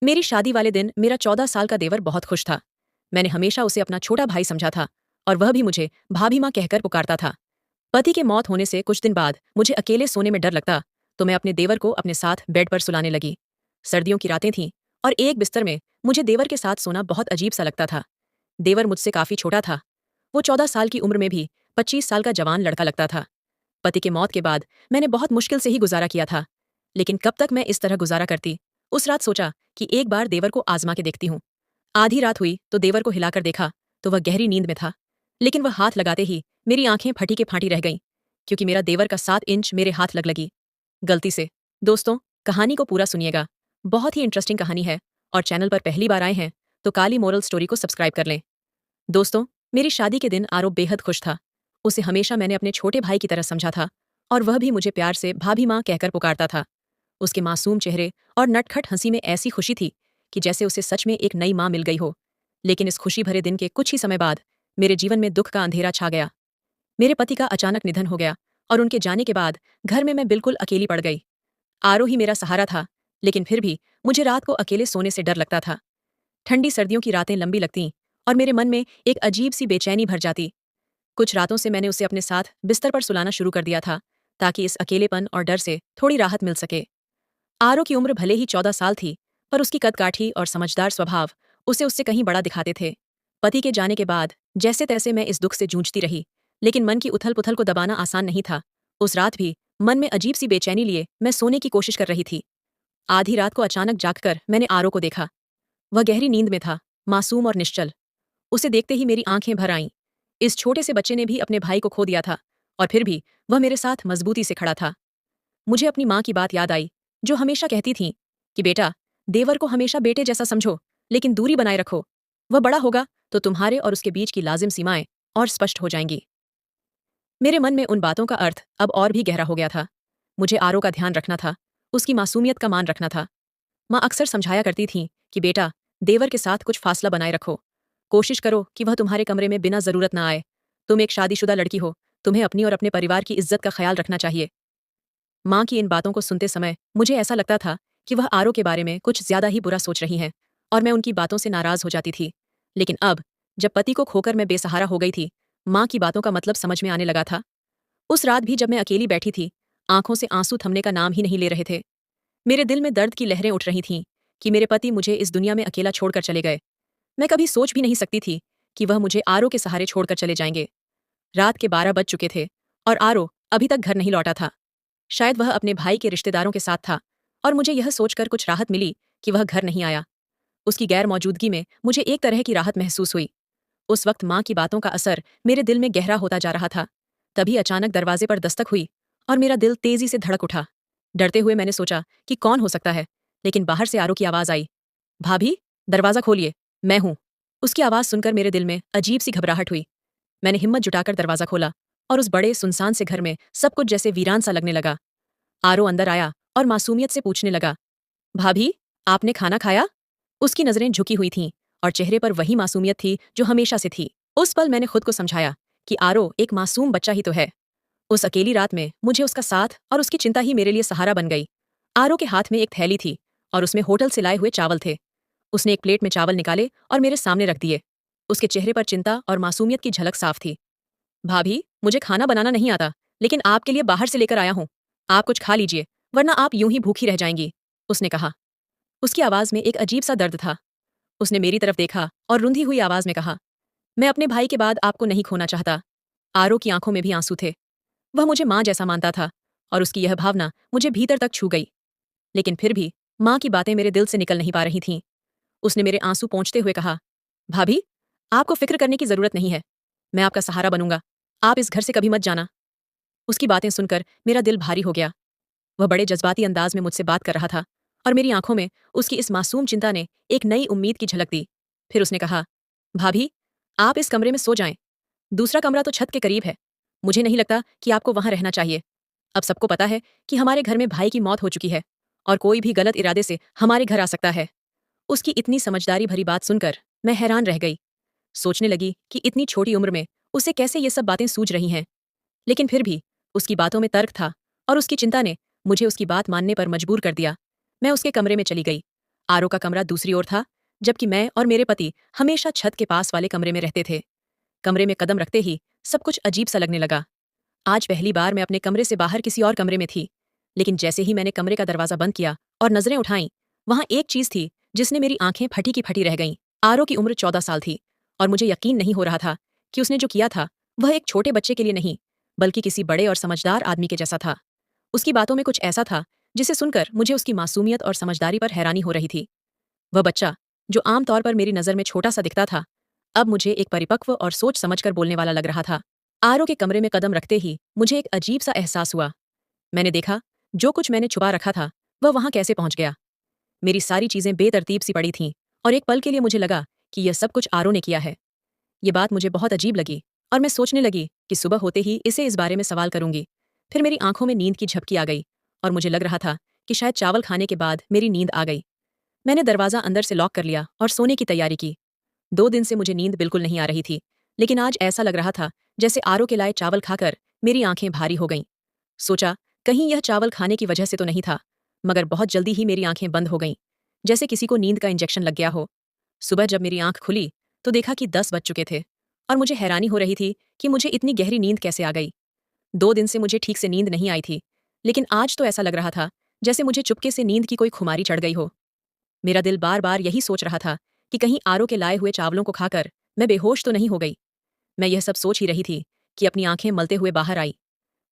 मेरी शादी वाले दिन मेरा 14 साल का देवर बहुत खुश था। मैंने हमेशा उसे अपना छोटा भाई समझा था और वह भी मुझे भाभी माँ कहकर पुकारता था। पति के मौत होने से कुछ दिन बाद मुझे अकेले सोने में डर लगता, तो मैं अपने देवर को अपने साथ बेड पर सुलाने लगी। सर्दियों की रातें थीं और एक बिस्तर में मुझे देवर के साथ सोना बहुत अजीब सा लगता था। देवर मुझसे काफी छोटा था। वो 14 साल की उम्र में भी 25 साल का जवान लड़का लगता था। पति के मौत के बाद मैंने बहुत मुश्किल से ही गुजारा किया था, लेकिन कब तक मैं इस तरह गुजारा करती। उस रात सोचा कि एक बार देवर को आजमा के देखती हूँ। आधी रात हुई तो देवर को हिलाकर देखा तो वह गहरी नींद में था, लेकिन वह हाथ लगाते ही मेरी आंखें फटी के फाटी रह गईं, क्योंकि मेरा देवर का 7 इंच मेरे हाथ लगी गलती से। दोस्तों, कहानी को पूरा सुनिएगा, बहुत ही इंटरेस्टिंग कहानी है। और चैनल पर पहली बार आए हैं तो काली मोरल स्टोरी को सब्सक्राइब कर लें। दोस्तों, मेरी शादी के दिन आरोप बेहद खुश था। उसे हमेशा मैंने अपने छोटे भाई की तरह समझा था और वह भी मुझे प्यार से भाभी माँ कहकर पुकारता था। उसके मासूम चेहरे और नटखट हंसी में ऐसी खुशी थी कि जैसे उसे सच में एक नई माँ मिल गई हो। लेकिन इस खुशी भरे दिन के कुछ ही समय बाद मेरे जीवन में दुख का अंधेरा छा गया। मेरे पति का अचानक निधन हो गया और उनके जाने के बाद घर में मैं बिल्कुल अकेली पड़ गई। आरो ही मेरा सहारा था, लेकिन फिर भी मुझे रात को अकेले सोने से डर लगता था। ठंडी सर्दियों की रातें लंबी लगतीं और मेरे मन में एक अजीब सी बेचैनी भर जाती। कुछ रातों से मैंने उसे अपने साथ बिस्तर पर सुलाना शुरू कर दिया था, ताकि इस अकेलेपन और डर से थोड़ी राहत मिल सके। आरो की उम्र भले ही 14 साल थी, पर उसकी कदकाठी और समझदार स्वभाव उसे उससे कहीं बड़ा दिखाते थे। पति के जाने के बाद जैसे तैसे मैं इस दुख से जूझती रही, लेकिन मन की उथल पुथल को दबाना आसान नहीं था। उस रात भी मन में अजीब सी बेचैनी लिए मैं सोने की कोशिश कर रही थी। आधी रात को अचानक जागकर मैंने आरो को देखा। वह गहरी नींद में था, मासूम और निश्चल। उसे देखते ही मेरी आंखें भर आईं। इस छोटे से बच्चे ने भी अपने भाई को खो दिया था, और फिर भी वह मेरे साथ मजबूती से खड़ा था। मुझे अपनी माँ की बात याद आई, जो हमेशा कहती थीं कि बेटा, देवर को हमेशा बेटे जैसा समझो, लेकिन दूरी बनाए रखो। वह बड़ा होगा तो तुम्हारे और उसके बीच की लाजिम सीमाएं और स्पष्ट हो जाएंगी। मेरे मन में उन बातों का अर्थ अब और भी गहरा हो गया था। मुझे आरो का ध्यान रखना था, उसकी मासूमियत का मान रखना था। माँ अक्सर समझाया करती थीं कि बेटा, देवर के साथ कुछ फासला बनाए रखो। कोशिश करो कि वह तुम्हारे कमरे में बिना जरूरत ना आए। तुम एक शादीशुदा लड़की हो, तुम्हें अपनी और अपने परिवार की इज्जत का ख्याल रखना चाहिए। माँ की इन बातों को सुनते समय मुझे ऐसा लगता था कि वह आरो के बारे में कुछ ज्यादा ही बुरा सोच रही हैं, और मैं उनकी बातों से नाराज हो जाती थी। लेकिन अब, जब पति को खोकर मैं बेसहारा हो गई थी, माँ की बातों का मतलब समझ में आने लगा था। उस रात भी जब मैं अकेली बैठी थी, आंखों से आंसू थमने का नाम ही नहीं ले रहे थे। मेरे दिल में दर्द की लहरें उठ रही थीं कि मेरे पति मुझे इस दुनिया में अकेला छोड़कर चले गए। मैं कभी सोच भी नहीं सकती थी कि वह मुझे आरो के सहारे छोड़कर चले जाएंगे। रात के 12 बज चुके थे और आरो अभी तक घर नहीं लौटा था। शायद वह अपने भाई के रिश्तेदारों के साथ था, और मुझे यह सोचकर कुछ राहत मिली कि वह घर नहीं आया। उसकी गैर मौजूदगी में मुझे एक तरह की राहत महसूस हुई। उस वक्त माँ की बातों का असर मेरे दिल में गहरा होता जा रहा था। तभी अचानक दरवाजे पर दस्तक हुई और मेरा दिल तेजी से धड़क उठा। डरते हुए मैंने सोचा कि कौन हो सकता है, लेकिन बाहर से आरो की आवाज आई, भाभी, दरवाजा खोलिए, मैं हूं। उसकी आवाज सुनकर मेरे दिल में अजीब सी घबराहट हुई। मैंने हिम्मत जुटाकर दरवाजा खोला और उस बड़े सुनसान से घर में सब कुछ जैसे वीरान सा लगने लगा। आरो अंदर आया और मासूमियत से पूछने लगा, भाभी, आपने खाना खाया? उसकी नजरें झुकी हुई थीं और चेहरे पर वही मासूमियत थी जो हमेशा से थी। उस पल मैंने खुद को समझाया कि आरो एक मासूम बच्चा ही तो है। उस अकेली रात में मुझे उसका साथ और उसकी चिंता ही मेरे लिए सहारा बन गई। आरो के हाथ में एक थैली थी और उसमें होटल से लाए हुए चावल थे। उसने एक प्लेट में चावल निकाले और मेरे सामने रख दिए। उसके चेहरे पर चिंता और मासूमियत की झलक साफ थी। भाभी, मुझे खाना बनाना नहीं आता, लेकिन आपके लिए बाहर से लेकर आया हूँ। आप कुछ खा लीजिए, वरना आप यूं ही भूखी रह जाएंगी, उसने कहा। उसकी आवाज में एक अजीब सा दर्द था। उसने मेरी तरफ देखा और रुंधी हुई आवाज में कहा, मैं अपने भाई के बाद आपको नहीं खोना चाहता। आरो की आंखों में भी आंसू थे। वह मुझे माँ जैसा मानता था, और उसकी यह भावना मुझे भीतर तक छू गई। लेकिन फिर भी माँ की बातें मेरे दिल से निकल नहीं पा रही थीं। उसने मेरे आंसू पोंछते हुए कहा, भाभी, आपको फिक्र करने की जरूरत नहीं है। मैं आपका सहारा बनूंगा। आप इस घर से कभी मत जाना। उसकी बातें सुनकर मेरा दिल भारी हो गया। वह बड़े जज्बाती अंदाज में मुझसे बात कर रहा था, और मेरी आंखों में उसकी इस मासूम चिंता ने एक नई उम्मीद की झलक दी। फिर उसने कहा, भाभी, आप इस कमरे में सो जाएं। दूसरा कमरा तो छत के करीब है। मुझे नहीं लगता कि आपको वहां रहना चाहिए। अब सबको पता है कि हमारे घर में भाई की मौत हो चुकी है, और कोई भी गलत इरादे से हमारे घर आ सकता है। उसकी इतनी समझदारी भरी बात सुनकर मैं हैरान रह गई। सोचने लगी कि इतनी छोटी उम्र में उसे कैसे ये सब बातें सूझ रही हैं। लेकिन फिर भी उसकी बातों में तर्क था, और उसकी चिंता ने मुझे उसकी बात मानने पर मजबूर कर दिया। मैं उसके कमरे में चली गई। आरो का कमरा दूसरी ओर था, जबकि मैं और मेरे पति हमेशा छत के पास वाले कमरे में रहते थे। कमरे में कदम रखते ही सब कुछ अजीब सा लगने लगा। आज पहली बार मैं अपने कमरे से बाहर किसी और कमरे में थी, लेकिन जैसे ही मैंने कमरे का दरवाजा बंद किया और नजरें उठाईं, वहां एक चीज थी जिसने मेरी आंखें फटी की फटी रह गईं। आरो की उम्र 14 साल थी और मुझे यकीन नहीं हो रहा था कि उसने जो किया था वह एक छोटे बच्चे के लिए नहीं, बल्कि किसी बड़े और समझदार आदमी के जैसा था। उसकी बातों में कुछ ऐसा था जिसे सुनकर मुझे उसकी मासूमियत और समझदारी पर हैरानी हो रही थी। वह बच्चा, जो आमतौर पर मेरी नज़र में छोटा सा दिखता था, अब मुझे एक परिपक्व और सोच समझकर बोलने वाला लग रहा था। आरो के कमरे में कदम रखते ही मुझे एक अजीब सा एहसास हुआ। मैंने देखा, जो कुछ मैंने छुपा रखा था वह वहां कैसे पहुंच गया। मेरी सारी चीजें बेतरतीब सी पड़ी थीं और एक पल के लिए मुझे लगा कि यह सब कुछ आरो ने किया है। ये बात मुझे बहुत अजीब लगी और मैं सोचने लगी कि सुबह होते ही इसे इस बारे में सवाल करूंगी। फिर मेरी आंखों में नींद की झपकी आ गई और मुझे लग रहा था कि शायद चावल खाने के बाद मेरी नींद आ गई। मैंने दरवाजा अंदर से लॉक कर लिया और सोने की तैयारी की। 2 दिन से मुझे नींद बिल्कुल नहीं आ रही थी, लेकिन आज ऐसा लग रहा था जैसे आरो के लाए चावल खाकर मेरी आंखें भारी हो गईं। सोचा, कहीं यह चावल खाने की वजह से तो नहीं था, मगर बहुत जल्दी ही मेरी आंखें बंद हो गईं, जैसे किसी को नींद का इंजेक्शन लग गया हो। सुबह जब मेरी आंख खुली तो देखा कि 10 बज चुके थे और मुझे हैरानी हो रही थी कि मुझे इतनी गहरी नींद कैसे आ गई। 2 दिन से मुझे ठीक से नींद नहीं आई थी, लेकिन आज तो ऐसा लग रहा था जैसे मुझे चुपके से नींद की कोई खुमारी चढ़ गई हो। मेरा दिल बार बार यही सोच रहा था कि कहीं आरो के लाए हुए चावलों को खाकर मैं बेहोश तो नहीं हो गई। मैं यह सब सोच ही रही थी कि अपनी आंखें मलते हुए बाहर आई।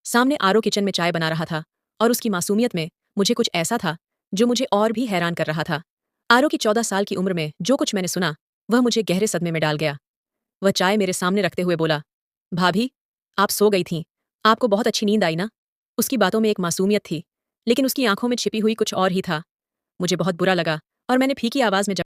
सामने आरो किचन में चाय बना रहा था और उसकी मासूमियत में मुझे कुछ ऐसा था जो मुझे और भी हैरान कर रहा था। आरो की 14 साल की उम्र में जो कुछ मैंने सुना वह मुझे गहरे सदमे में डाल गया। वह चाय मेरे सामने रखते हुए बोला, भाभी, आप सो गई थीं, आपको बहुत अच्छी नींद आई ना। उसकी बातों में एक मासूमियत थी, लेकिन उसकी आंखों में छिपी हुई कुछ और ही था। मुझे बहुत बुरा लगा और मैंने फीकी आवाज में